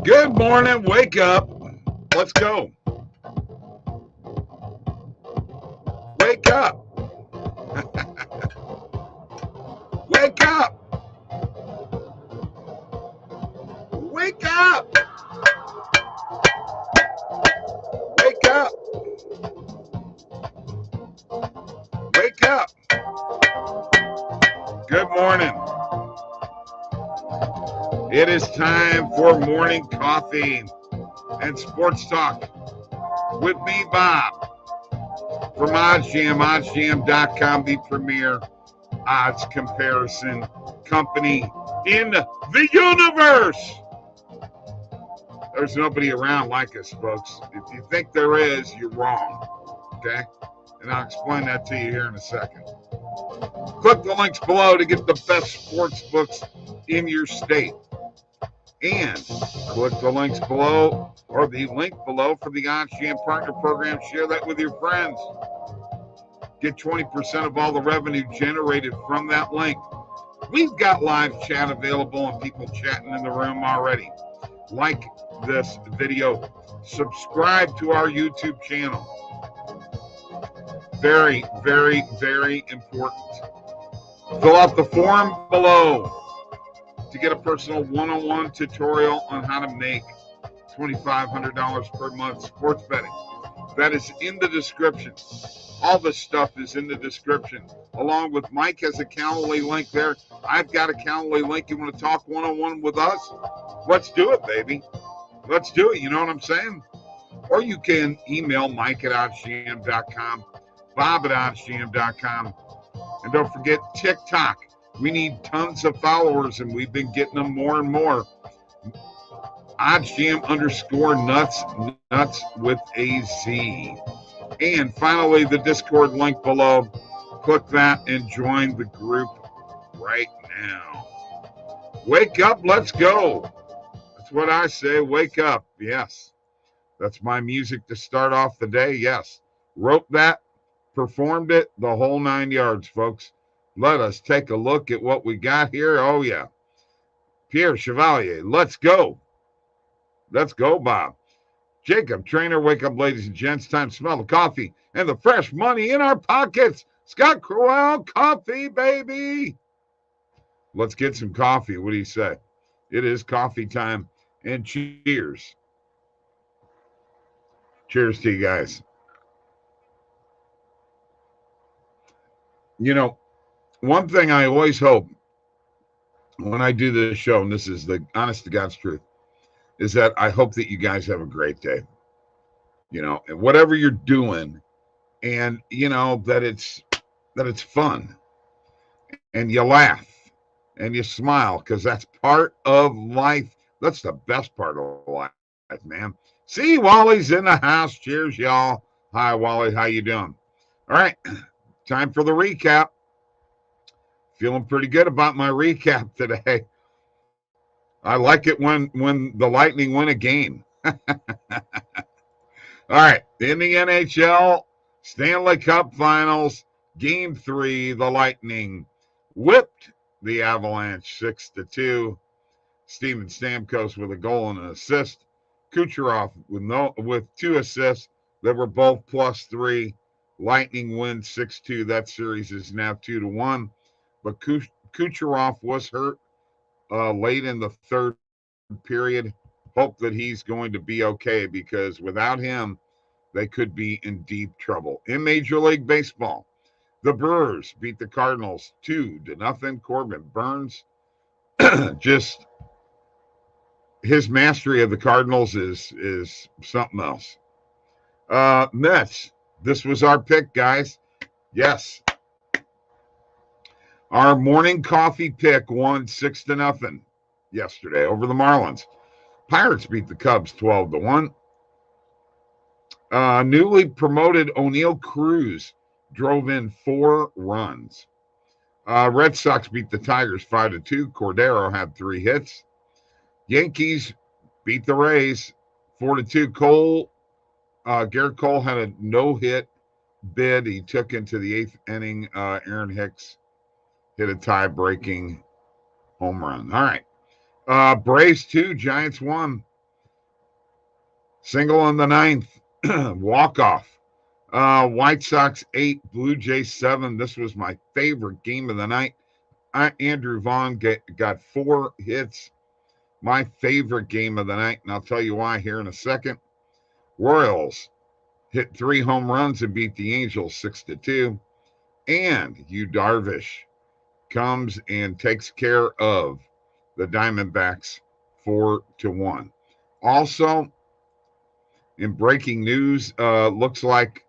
Good morning. Wake up. Let's go. Wake up. Wake up. Wake up. Wake up. Wake up. Good morning. It is time for morning coffee and sports talk with me, Bob, from OddsJam, oddsjam.com, the premier odds comparison company in the universe. There's nobody around like us, folks. If you think there is, you're wrong. Okay? And I'll explain that to you here in a second. Click the links below to get the best sports books in your state. And click the links below or the link below for the OddsJam Partner Program. Share that with your friends. Get 20% of all the revenue generated from that link. We've got live chat available and people chatting in the room already. Like this video. Subscribe to our YouTube channel. Very, very, very important. Fill out the form below to get a personal one-on-one tutorial on how to make $2,500 per month sports betting. That is in the description. All this stuff is in the description. Along with Mike has a Calendly link there. I've got a Calendly link. You want to talk one-on-one with us? Let's do it, baby. Let's do it. You know what I'm saying? Or you can email Mike at oddsjam.com, Bob at oddsjam.com. And don't forget TikTok. We need tons of followers, and we've been getting them more and more. OddsJam_nuts, nuts with a Z. And finally, the Discord link below. Click that and join the group right now. Wake up, let's go. That's what I say, wake up. Yes, that's my music to start off the day. Yes, wrote that, performed it, the whole 9 yards, folks. Let us take a look at what we got here. Oh, yeah. Pierre Chevalier, let's go. Let's go, Bob. Jacob Trainer, wake up, ladies and gents. Time to smell the coffee and the fresh money in our pockets. Scott Crowell, coffee, baby. Let's get some coffee. What do you say? It is coffee time. And cheers. Cheers to you guys. You know, one thing I always hope when I do this show, and this is the honest to God's truth, is that I hope that you guys have a great day. You know, and whatever you're doing, and you know that it's fun, and you laugh, and you smile, because that's part of life. That's the best part of life, man. See, Wally's in the house. Cheers, y'all. Hi, Wally. How you doing? All right, time for the recap. Feeling pretty good about my recap today. I like it when the Lightning win a game. All right, in the NHL Stanley Cup Finals, Game 3, the Lightning whipped the Avalanche 6-2. Steven Stamkos with a goal and an assist. Kucherov with 2 assists that were both +3. Lightning win 6-2. That series is now 2-1. But Kucherov was hurt late in the third period. Hope that he's going to be okay, because without him, they could be in deep trouble. In Major League Baseball, the Brewers beat the Cardinals 2-0. Corbin Burns, just his mastery of the Cardinals is something else. Mets, this was our pick, guys. Yes. Our morning coffee pick won 6-0 yesterday over the Marlins. Pirates beat the Cubs 12-1. Newly promoted O'Neill Cruz drove in 4 runs. Red Sox beat the Tigers 5-2. Cordero had 3 hits. Yankees beat the Rays 4-2. Garrett Cole had a no-hit bid. He took into the 8th inning. Aaron Hicks hit a tie-breaking home run. All right. Braves 2, Giants 1. Single in the ninth. Walk-off. White Sox 8, Blue Jays 7. This was my favorite game of the night. Andrew Vaughn got 4 hits. My favorite game of the night, and I'll tell you why here in a second. Royals hit 3 home runs and beat the Angels 6-2. And Yu Darvish comes and takes care of the Diamondbacks 4-1. Also, in breaking news, looks like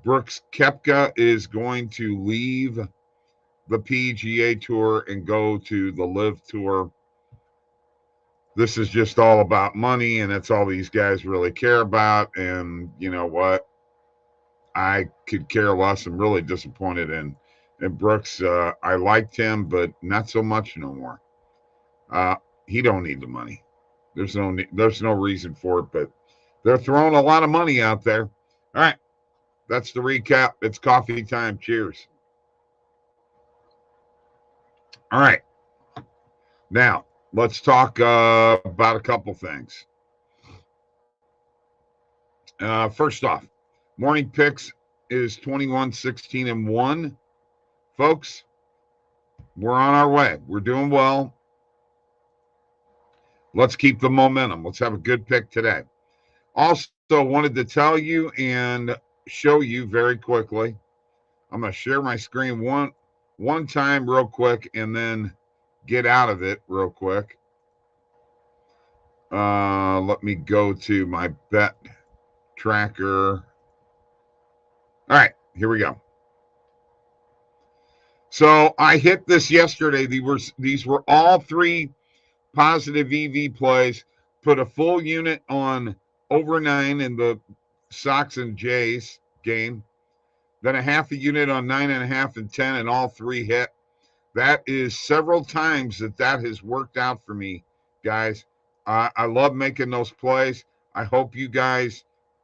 Brooks Koepka is going to leave the PGA Tour and go to the LIV Tour. This is just all about money, and that's all these guys really care about. And you know what? I could care less. I'm really disappointed in Brooks. I liked him, but not so much no more. He don't need the money. There's no reason for it, but they're throwing a lot of money out there. All right, that's the recap. It's coffee time. Cheers. All right, now let's talk about a couple things. First off, morning picks is 21-16-1. Folks, we're on our way. We're doing well. Let's keep the momentum. Let's have a good pick today. Also, wanted to tell you and show you very quickly. I'm going to share my screen one time real quick and then get out of it real quick. Let me go to my bet tracker. All right, here we go. So I hit this yesterday. These were all 3 positive EV plays. Put a full unit on over 9 in the Sox and Jays game. Then a half a unit on 9.5 and 10, and all 3 hit. That is several times that has worked out for me, guys. I love making those plays. I hope you guys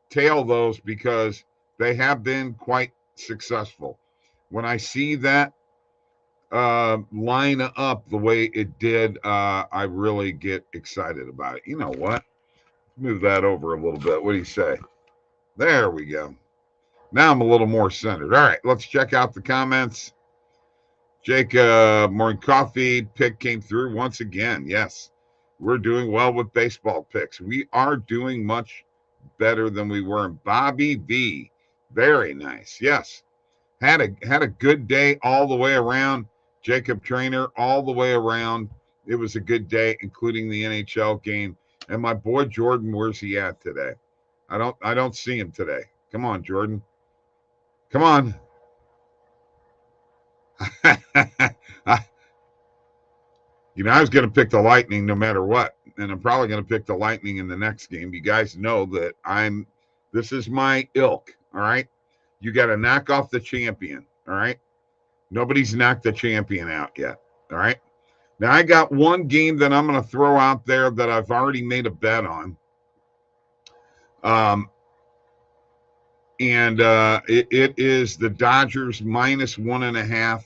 tail those because they have been quite successful. When I see that line up the way it did, I really get excited about it. You know what? Move that over a little bit. What do you say? There we go. Now I'm a little more centered. All right, let's check out the comments. Jacob, morning coffee pick came through once again. Yes, we're doing well with baseball picks. We are doing much better than we were. Bobby V, very nice. Yes, had a good day all the way around. Jacob Trainer, all the way around. It was a good day, including the NHL game. And my boy Jordan, where's he at today? I don't see him today. Come on, Jordan. Come on. I was going to pick the Lightning no matter what, and I'm probably going to pick the Lightning in the next game. You guys know that this is my ilk, all right? You got to knock off the champion, all right? Nobody's knocked the champion out yet, all right? Now, I got one game that I'm going to throw out there that I've already made a bet on. It is the Dodgers -1.5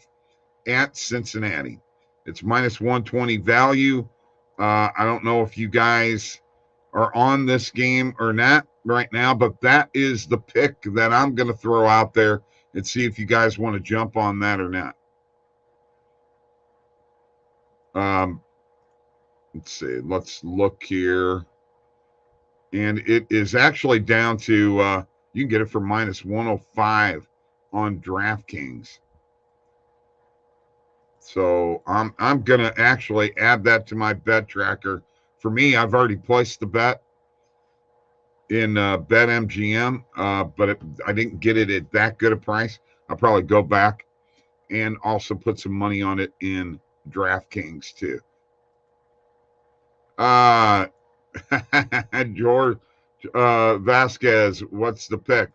at Cincinnati. It's -120 value. I don't know if you guys are on this game or not right now, but that is the pick that I'm going to throw out there and see if you guys want to jump on that or not. Let's see. Let's look here. And it is actually down to, you can get it for -105 on DraftKings. So I'm going to actually add that to my bet tracker. For me, I've already placed the bet in BetMGM, but I didn't get it at that good a price. I'll probably go back and also put some money on it in DraftKings too. George Vasquez, what's the pick?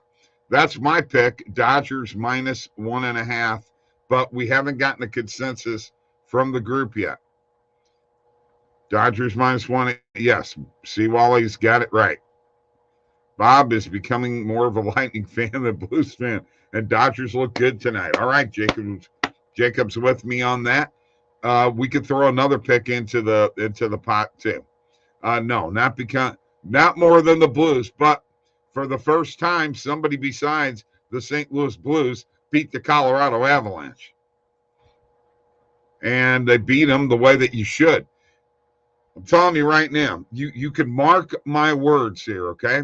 That's my pick. Dodgers -1.5, but we haven't gotten a consensus from the group yet. Dodgers -1. Yes, Seawally's got it right. Bob is becoming more of a Lightning fan than Blues fan, and Dodgers look good tonight. All right, Jacob's with me on that. We could throw another pick into the pot too. No, not because Not more than the Blues, but for the first time, somebody besides the St. Louis Blues beat the Colorado Avalanche. And they beat them the way that you should. I'm telling you right now, you can mark my words here, okay?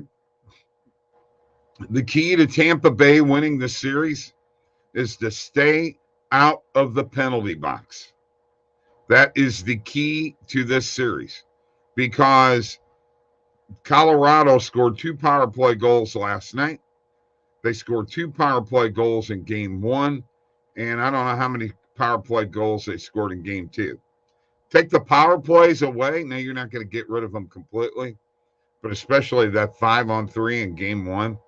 The key to Tampa Bay winning the series is to stay out of the penalty box. That is the key to this series because Colorado scored 2 power play goals last night. They scored 2 power play goals in game 1, and I don't know how many power play goals they scored in game 2. Take the power plays away. Now, you're not going to get rid of them completely, but especially that 5-on-3 in game 1.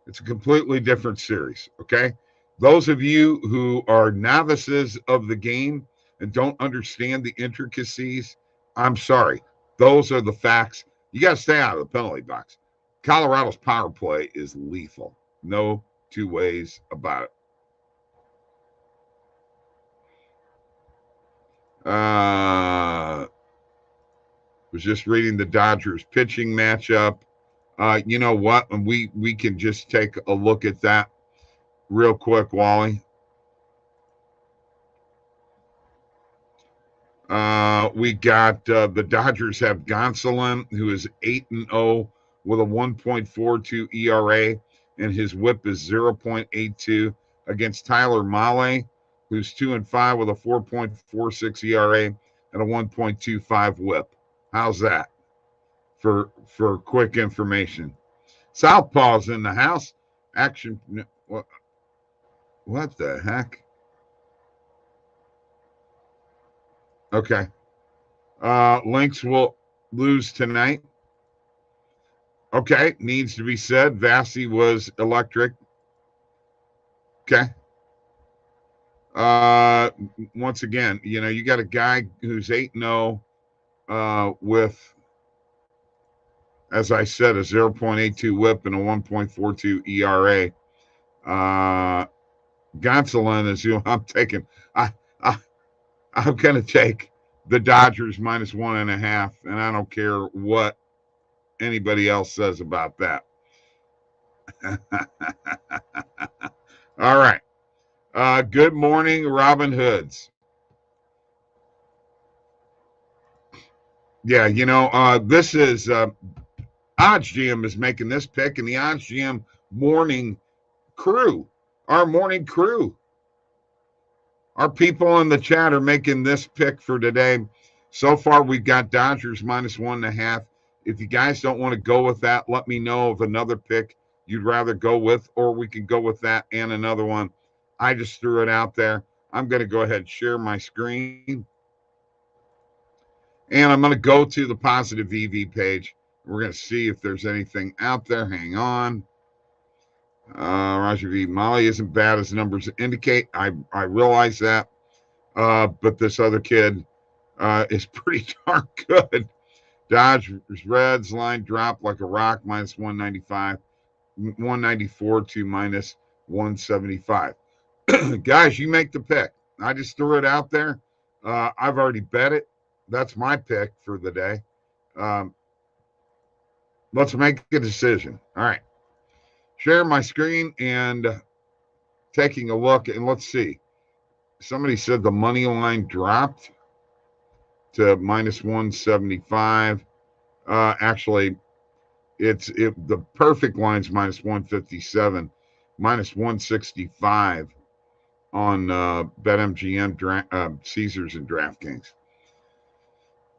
It's a completely different series, okay? Those of you who are novices of the game and don't understand the intricacies, I'm sorry. Those are the facts. You got to stay out of the penalty box. Colorado's power play is lethal. No two ways about it. Was just reading the Dodgers pitching matchup. You know what? And we can just take a look at that real quick, Wally. We got the Dodgers have Gonsolin, who is 8-0 with a 1.42 ERA, and his WHIP is 0.82 against Tyler Mahle, who's 2-5 with a 4.46 ERA and a 1.25 WHIP. How's that for quick information? Southpaw's in the house. Action. What the heck? Okay. Lynx will lose tonight. Okay, needs to be said. Vasi was electric. Okay. Once again, you got a guy who's 8-0 with, as I said, a 0.82 WHIP and a 1.42 ERA. Gonsolin is who I'm taking. I'm going to take the Dodgers minus 1.5, and I don't care what anybody else says about that. All right. Good morning, Robin Hoods. Yeah, this is OddsJam is making this pick, and the OddsJam morning crew, our morning crew, our people in the chat are making this pick for today. So far, we've got Dodgers minus 1.5. If you guys don't want to go with that, let me know of another pick you'd rather go with, or we can go with that and another one. I just threw it out there. I'm going to go ahead and share my screen. And I'm going to go to the positive EV page. We're going to see if there's anything out there. Hang on. Roger V. Molly isn't bad as the numbers indicate. I realize that. But this other kid is pretty darn good. Dodgers Reds line dropped like a rock, minus 195. 194 to minus 175. Guys, you make the pick. I just threw it out there. I've already bet it. That's my pick for the day. Let's make a decision. All right. Share my screen and taking a look, and let's see. Somebody said the money line dropped to minus 175. Actually, the perfect line's minus 157, minus 165 on BetMGM, Caesars, and DraftKings.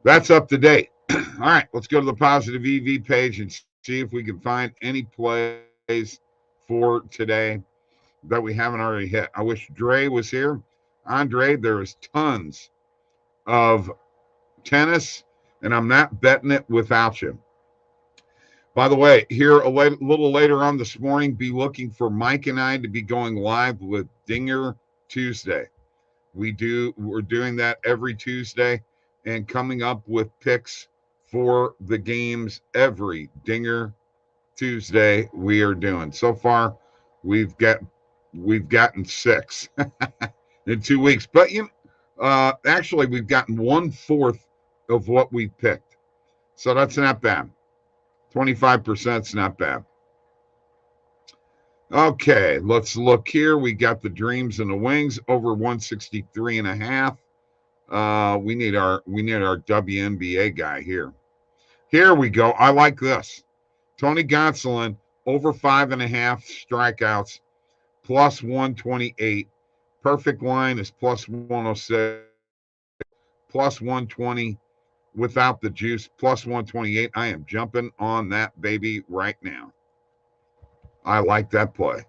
That's up to date. All right, let's go to the positive EV page and see if we can find any plays for today that we haven't already hit. I wish Dre was here. Andre, there is tons of tennis, and I'm not betting it without you. By the way, here a little later on this morning, be looking for Mike and I to be going live with Dinger Tuesday. We're doing that every Tuesday and coming up with picks for the games every Dinger Tuesday we are doing. So far, we've gotten 6 in 2 weeks, but actually we've gotten 1/4 of what we picked, so that's not bad. 25% is not bad. Okay, let's look here. We got the Dreams and the Wings over 163.5. We need our WNBA guy here. Here we go. I like this. Tony Gonsolin over 5.5 strikeouts, plus 128. Perfect line is plus 106, plus 120 without the juice, plus 128. I am jumping on that baby right now. I like that play.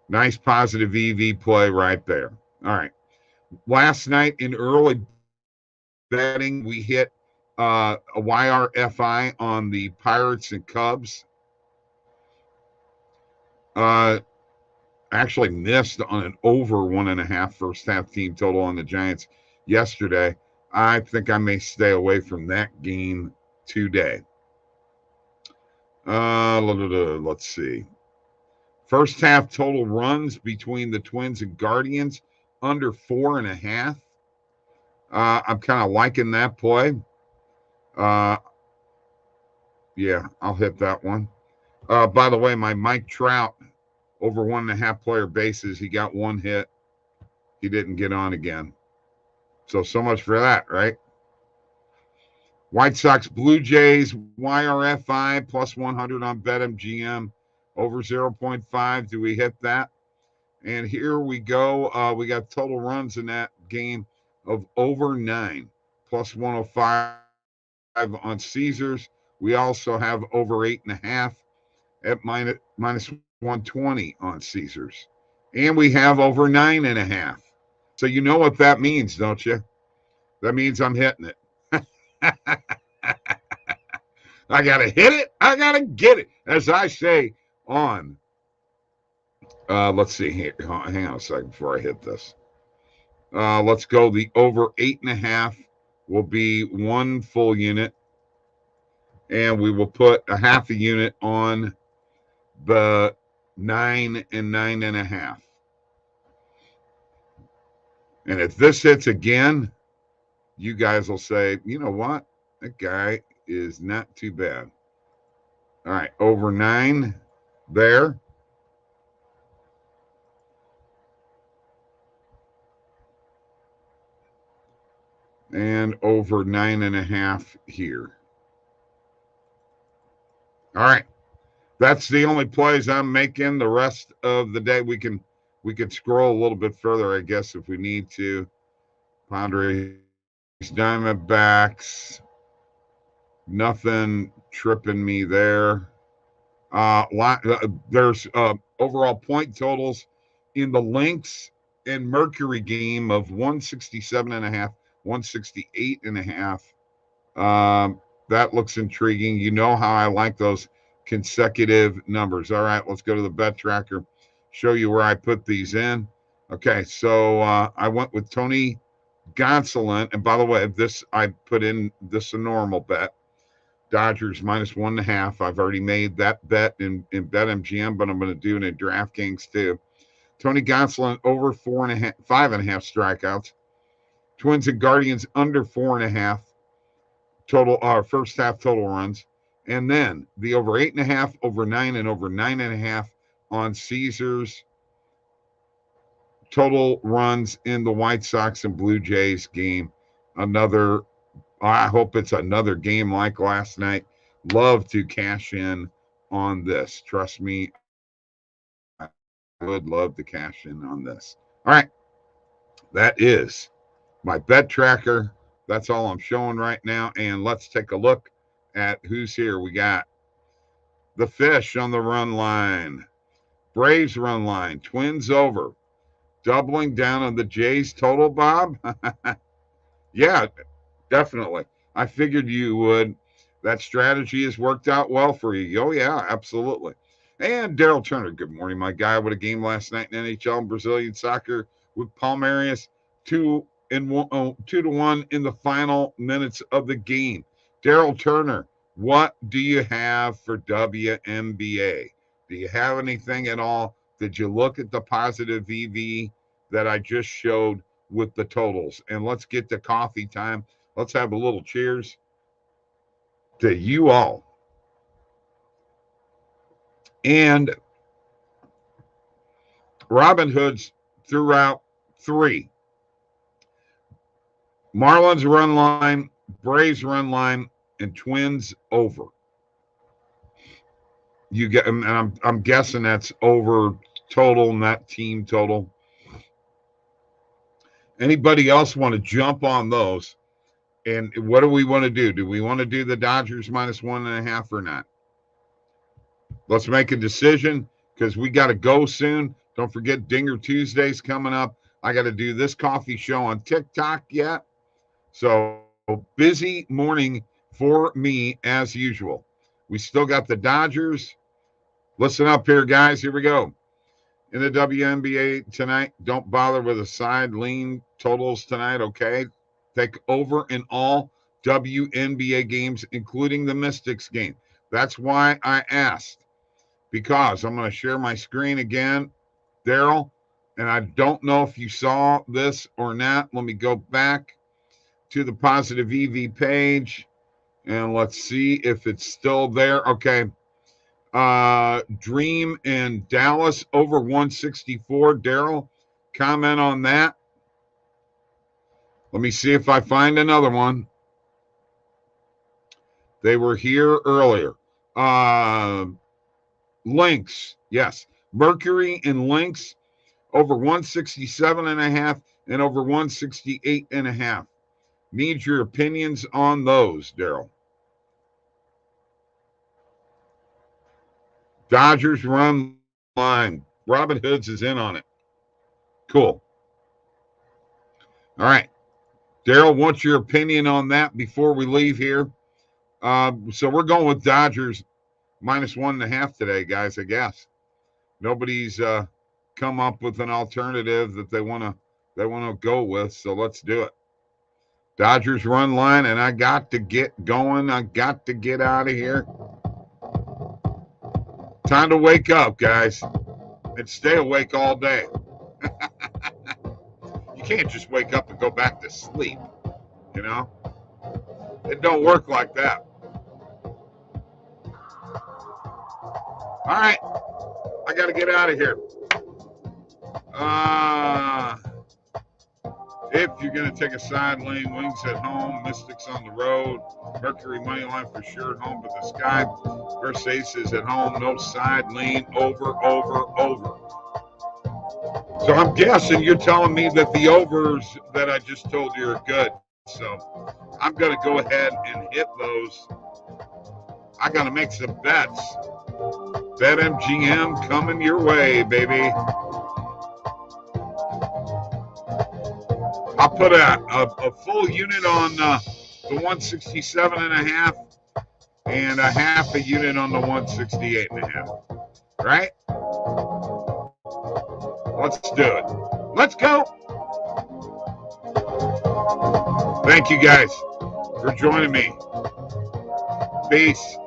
Nice positive EV play right there. All right. Last night in early betting, we hit a YRFI on the Pirates and Cubs. Actually missed on an over 1.5 first half team total on the Giants yesterday. I think I may stay away from that game today. Let's see. First half total runs between the Twins and Guardians under 4.5. I'm kind of liking that play. Yeah, I'll hit that one. By the way, my Mike Trout over 1.5 player bases. He got one hit. He didn't get on again. So much for that, right? White Sox, Blue Jays, YRFI plus 100 on BetMGM over 0.5. Do we hit that? And here we go. We got total runs in that game of over 9 plus 105 on Caesars. We also have over 8.5 at minus 120 on Caesars. And we have over 9.5. So you know what that means, don't you? That means I'm hitting it. I got to hit it. I got to get it. As I say on, let's see here. Hang on a second before I hit this. Let's go. The over 8.5 will be 1 full unit. And we will put a half a unit on the 9 and 9.5. And if this hits again, you guys will say, you know what? That guy is not too bad. All right, over 9 there. And over 9.5 here. All right. That's the only plays I'm making. The rest of the day we can scroll a little bit further, I guess, if we need to. Padres, Diamondbacks. Nothing tripping me there. There's overall point totals in the Lynx and Mercury game of 167.5, 168.5. That looks intriguing. You know how I like those consecutive numbers. All right, let's go to the bet tracker, show you where I put these in. Okay, so I went with Tony Gonsolin. And by the way, I put in this a normal bet. Dodgers minus 1.5. I've already made that bet in BetMGM, but I'm going to do it in DraftKings too. Tony Gonsolin over 5.5 strikeouts. Twins and Guardians under 4.5 total. First half total runs, and then the over 8.5, over 9, and over 9.5 on Caesars. Total runs in the White Sox and Blue Jays game. I hope it's another game like last night. Love to cash in on this. Trust me, I would love to cash in on this. All right. That is my bet tracker. That's all I'm showing right now. And let's take a look at who's here. We got the Fish on the run line. Braves run line. Twins over. Doubling down on the Jays total, Bob? Yeah, definitely. I figured you would. That strategy has worked out well for you. Oh, yeah, absolutely. And Daryl Turner, good morning, my guy. What a game last night in NHL and Brazilian soccer with Palmeiras 2-1 in the final minutes of the game. Daryl Turner, what do you have for WNBA? Do you have anything at all? Did you look at the positive EV that I just showed with the totals? And let's get to coffee time. Let's have a little cheers. to you all. And Robin Hood's threw out 3. Marlins run line, Braves run line, and Twins over. You get, and I'm guessing that's over total, not team total. Anybody else want to jump on those? And what do we want to do? Do we want to do the Dodgers -1.5 or not? Let's make a decision because we got to go soon. Don't forget Dinger Tuesday's coming up. I got to do this coffee show on TikTok yet. So busy morning for me as usual. We still got the Dodgers. Listen up here, guys. Here we go. In the WNBA tonight, don't bother with a side lean totals tonight, okay? Take over in all WNBA games, including the Mystics game. That's why I asked, because I'm going to share my screen again, Daryl, and I don't know if you saw this or not. Let me go back to the Positive EV page, and let's see if it's still there. Okay. Dream in Dallas over 164. Daryl, comment on that. Let me see if I find another one. They were here earlier. Lynx, yes. Mercury and Lynx over 167.5 and over 168.5. Need your opinions on those, Daryl. Dodgers run line. Robin Hoods is in on it. Cool. All right. Daryl, what's your opinion on that before we leave here? So we're going with Dodgers -1.5 today, guys, I guess. Nobody's come up with an alternative that they want to go with, so let's do it. Dodgers run line, and I got to get going. I got to get out of here. Time to wake up, guys, and stay awake all day. You can't just wake up and go back to sleep, you know? It don't work like that. All right, I got to get out of here. If you're going to take a side lane, Wings at home, Mystics on the road, Mercury money line for sure at home, but the Sky versus Aces at home, no side lane, over. So I'm guessing you're telling me that the overs that I just told you are good. So I'm going to go ahead and hit those. I got to make some bets. BetMGM coming your way, baby. I'll put a full unit on the 167.5 and a half a unit on the 168.5. Right? Let's do it. Let's go. Thank you guys for joining me. Peace.